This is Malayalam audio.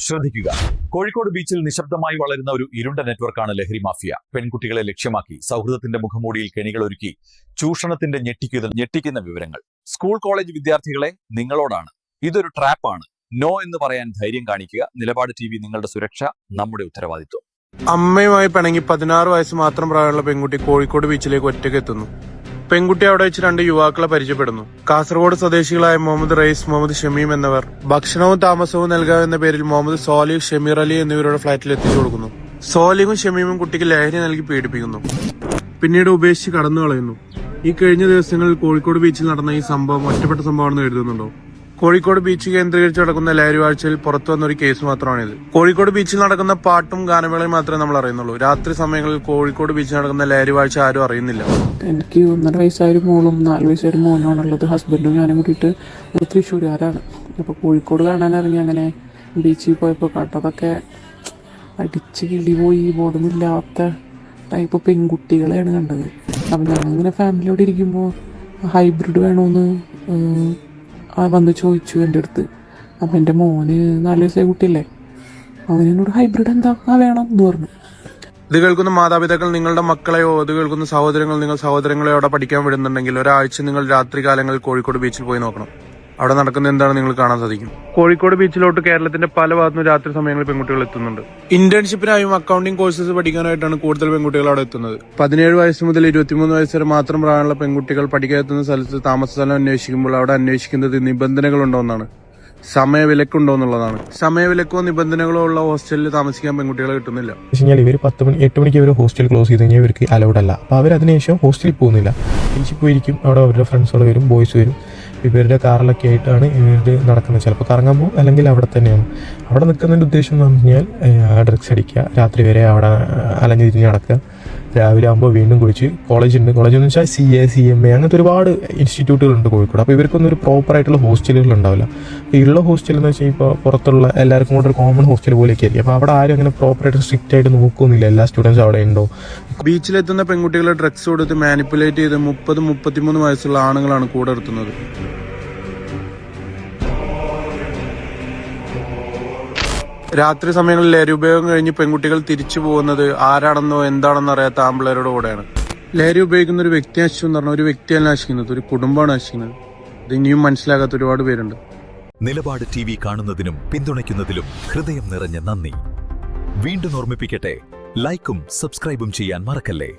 ശ്രദ്ധിക്കുക. കോഴിക്കോട് ബീച്ചിൽ നിശബ്ദമായി വളരുന്ന ഒരു ഇരുണ്ട നെറ്റ്വർക്കാണ് ലഹരി മാഫിയ. പെൺകുട്ടികളെ ലക്ഷ്യമാക്കി സൗഹൃദത്തിന്റെ മുഖംമൂടിയിൽ കെണികളൊരുക്കി ചൂഷണത്തിന്റെ ഞെട്ടിക്കുന്ന വിവരങ്ങൾ. സ്കൂൾ കോളേജ് വിദ്യാർത്ഥികളെ, നിങ്ങളോടാണ്. ഇതൊരു ട്രാപ്പാണ്. നോ എന്ന് പറയാൻ ധൈര്യം കാണിക്കുക. നിലപാട് TV, നിങ്ങളുടെ സുരക്ഷ നമ്മുടെ ഉത്തരവാദിത്വം. അമ്മയുമായി പിണങ്ങി 16 വയസ്സ് മാത്രം പ്രായമുള്ള പെൺകുട്ടി കോഴിക്കോട് ബീച്ചിലേക്ക് ഒറ്റയ്ക്ക് എത്തുന്നു. പെൺകുട്ടി അവിടെ വെച്ച് 2 യുവാക്കളെ പരിചയപ്പെടുന്നു. കാസർഗോഡ് സ്വദേശികളായ മുഹമ്മദ് റയീസ്, മുഹമ്മദ് ഷമീം എന്നിവർ ഭക്ഷണവും താമസവും നൽകാമെന്ന പേരിൽ മുഹമ്മദ് സോലിഹ്, ഷമീർ അലി എന്നിവരുടെ ഫ്ളാറ്റിൽ എത്തിച്ചു കൊടുക്കുന്നു. സോലിഹും ഷമീമും കുട്ടിക്ക് ലഹരി നൽകി പീഡിപ്പിക്കുന്നു. പിന്നീട് ഉപേക്ഷിച്ച് കടന്നു കളയുന്നു. ഈ കഴിഞ്ഞ ദിവസങ്ങളിൽ കോഴിക്കോട് ബീച്ചിൽ നടന്ന ഈ സംഭവം ഒറ്റപ്പെട്ട സംഭവമാണെന്ന് എഴുതുന്നുണ്ടോ? കോഴിക്കോട് ബീച്ച് കേന്ദ്രീകരിച്ച് നടക്കുന്ന ലഹരി വാഴ്ചയിൽ പുറത്തു വന്നൊരു കേസ് മാത്രമാണിത്. കോഴിക്കോട് ബീച്ചിൽ നടക്കുന്ന പാട്ടും ഗാനമേളയും മാത്രമേ നമ്മൾ അറിയുന്നുള്ളൂ. രാത്രി സമയങ്ങളിൽ കോഴിക്കോട് ബീച്ചിൽ നടക്കുന്ന ലഹരി വാഴ്ച ആരും അറിയുന്നില്ല. എനിക്ക് 1.5 വയസ്സായൊരു മോളും 4 വയസ്സായൊരു മോനുമാണുള്ളത്. ഹസ്ബൻഡും ഞാനും കൂടിയിട്ട് ഒരു തൃശ്ശൂരുകാരാണ്. അപ്പോൾ കോഴിക്കോട് കാണാൻ ഇറങ്ങി. അങ്ങനെ ബീച്ചിൽ പോയപ്പോൾ കണ്ടതൊക്കെ അടിച്ച് കിളി പോയി. ബോധമില്ലാത്ത ടൈപ്പ് പെൺകുട്ടികളെയാണ് കണ്ടത്. അപ്പം ഞങ്ങളിങ്ങനെ ഫാമിലിയോട് ഇരിക്കുമ്പോൾ ഹൈബ്രിഡ് വേണമെന്ന് വന്ന് ചോദിച്ചു എൻ്റെ അടുത്ത്. അപ്പം എൻ്റെ മോന് 4 വയസ്സായ കുട്ടിയല്ലേ, അവനോട് ഹൈബ്രിഡ് എന്താ വേണം എന്ന് പറഞ്ഞു. ഇത് കേൾക്കുന്ന മാതാപിതാക്കൾ നിങ്ങളുടെ മക്കളെയോ, ഇത് കേൾക്കുന്ന സഹോദരങ്ങൾ നിങ്ങൾ സഹോദരങ്ങളെയോ അവിടെ പഠിക്കാൻ വിടുന്നുണ്ടെങ്കിൽ ഒരാഴ്ച നിങ്ങൾ രാത്രി കാലങ്ങളിൽ കോഴിക്കോട് ബീച്ചിൽ പോയി നോക്കണം. അവിടെ നടക്കുന്ന എന്താണ് നിങ്ങൾ കാണാൻ സാധിക്കും. കോഴിക്കോട് ബീച്ചിലോട്ട് കേരളത്തിന്റെ പല ഭാഗത്തുനിന്നും രാത്രി സമയങ്ങളിൽ പെൺകുട്ടികൾ എത്തുന്നുണ്ട്. ഇന്റേൺഷിപ്പിനായും അക്കൗണ്ടിംഗ് കോഴ്സസ് പഠിക്കാനായിട്ടാണ് കൂടുതൽ പെൺകുട്ടികൾ അവിടെ എത്തുന്നത്. 17 വയസ്സ് മുതൽ 23 വയസ്സ് വരെ മാത്രം പ്രായമുള്ള പെൺകുട്ടികൾ പഠിക്കാനെത്തുന്ന സ്ഥലത്ത് താമസ സ്ഥലം അന്വേഷിക്കുമ്പോൾ അവിടെ അന്വേഷിക്കുന്നത് നിബന്ധനകളുണ്ടോ എന്നാണ്. സമയവിലക്കുണ്ടോ എന്നുള്ളതാണ്. സമയവിലക്കോ നിബന്ധനകളോ ഉള്ള ഹോസ്റ്റലിൽ താമസിക്കാൻ പെൺകുട്ടികളെ കിട്ടുന്നില്ല. ഇവർ 8 മണിക്ക് ഇവർ ഹോസ്റ്റൽ ക്ലോസ് ചെയ്ത് കഴിഞ്ഞാൽ ഇവർക്ക് അലൗഡ് അല്ല. അപ്പോൾ അവർ അതിനുശേഷം ഹോസ്റ്റലിൽ പോകുന്നില്ല, തിരിച്ചു പോയിരിക്കും. അവിടെ അവരുടെ ഫ്രണ്ട്സുകൾ വരും, ബോയ്സ് വരും. ഇവരുടെ കാറിലൊക്കെ ആയിട്ടാണ് ഇവർ നടക്കുന്നത്. ചിലപ്പോൾ കറങ്ങാൻ പോകും, അല്ലെങ്കിൽ അവിടെ തന്നെയാണ്. അവിടെ നിൽക്കുന്നതിൻ്റെ ഉദ്ദേശം എന്ന് പറഞ്ഞു കഴിഞ്ഞാൽ ഡ്രഗ്സ് അടിക്കുക, രാത്രി വരെ അവിടെ അലഞ്ഞു തിരിഞ്ഞ് നടക്കുക. രാവിലെ ആകുമ്പോൾ വീണ്ടും കുളിച്ച് കോളേജ് ഉണ്ട്. കോളേജ് എന്ന് വെച്ചാൽ CA, CMA അങ്ങനത്തെ ഒരുപാട് ഇൻസ്റ്റിറ്റ്യൂട്ടുകളുണ്ട് കോഴിക്കോട്. അപ്പോൾ ഇവർക്കൊന്നും ഒരു പ്രോപ്പറായിട്ടുള്ള ഹോസ്റ്റലുകൾ ഉണ്ടാവില്ല. അപ്പോൾ ഉള്ള ഹോസ്റ്റൽ എന്ന് വെച്ചാൽ ഇപ്പോൾ പുറത്തുള്ള എല്ലാവർക്കും കൂടെ ഒരു കോമൺ ഹോസ്റ്റൽ പോലെയൊക്കെ ആയിരിക്കും. അപ്പോൾ അവിടെ ആരും അങ്ങനെ പ്രോപ്പറായിട്ട് സ്ട്രിക്റ്റ് ആയിട്ട് നോക്കുന്നില്ല. എല്ലാ സ്റ്റുഡൻസും അവിടെ ഉണ്ടോ. ബീച്ചിലെത്തുന്ന പെൺകുട്ടികളെ ഡ്രഗ്സ് കൊടുത്ത് മാനിപ്പുലേറ്റ് ചെയ്ത് 30-33 വയസ്സുള്ള ആണുങ്ങളാണ് കൂടെ നിർത്തുന്നത്. രാത്രി സമയങ്ങളിൽ ലഹരി ഉപയോഗം കഴിഞ്ഞ് പെൺകുട്ടികൾ തിരിച്ചു പോകുന്നത് ആരാണെന്നോ എന്താണെന്നോ അറിയാത്ത ആമ്പിളേരുടെ കൂടെയാണ്. ലഹരി ഉപയോഗിക്കുന്ന ഒരു വ്യക്തി നശിച്ചു എന്ന് പറഞ്ഞാൽ ഒരു വ്യക്തിയല്ല നശിക്കുന്നത്, ഒരു കുടുംബമാണ് നശിക്കുന്നത്. ഇത് ഇനിയും മനസ്സിലാകാത്ത ഒരുപാട് പേരുണ്ട്. നിലപാട് TV കാണുന്നതിനും പിന്തുണയ്ക്കുന്നതിലും ഹൃദയം നിറഞ്ഞ നന്ദി. വീണ്ടും ഓർമ്മിപ്പിക്കട്ടെ, ലൈക്കും സബ്സ്ക്രൈബും ചെയ്യാൻ മറക്കല്ലേ.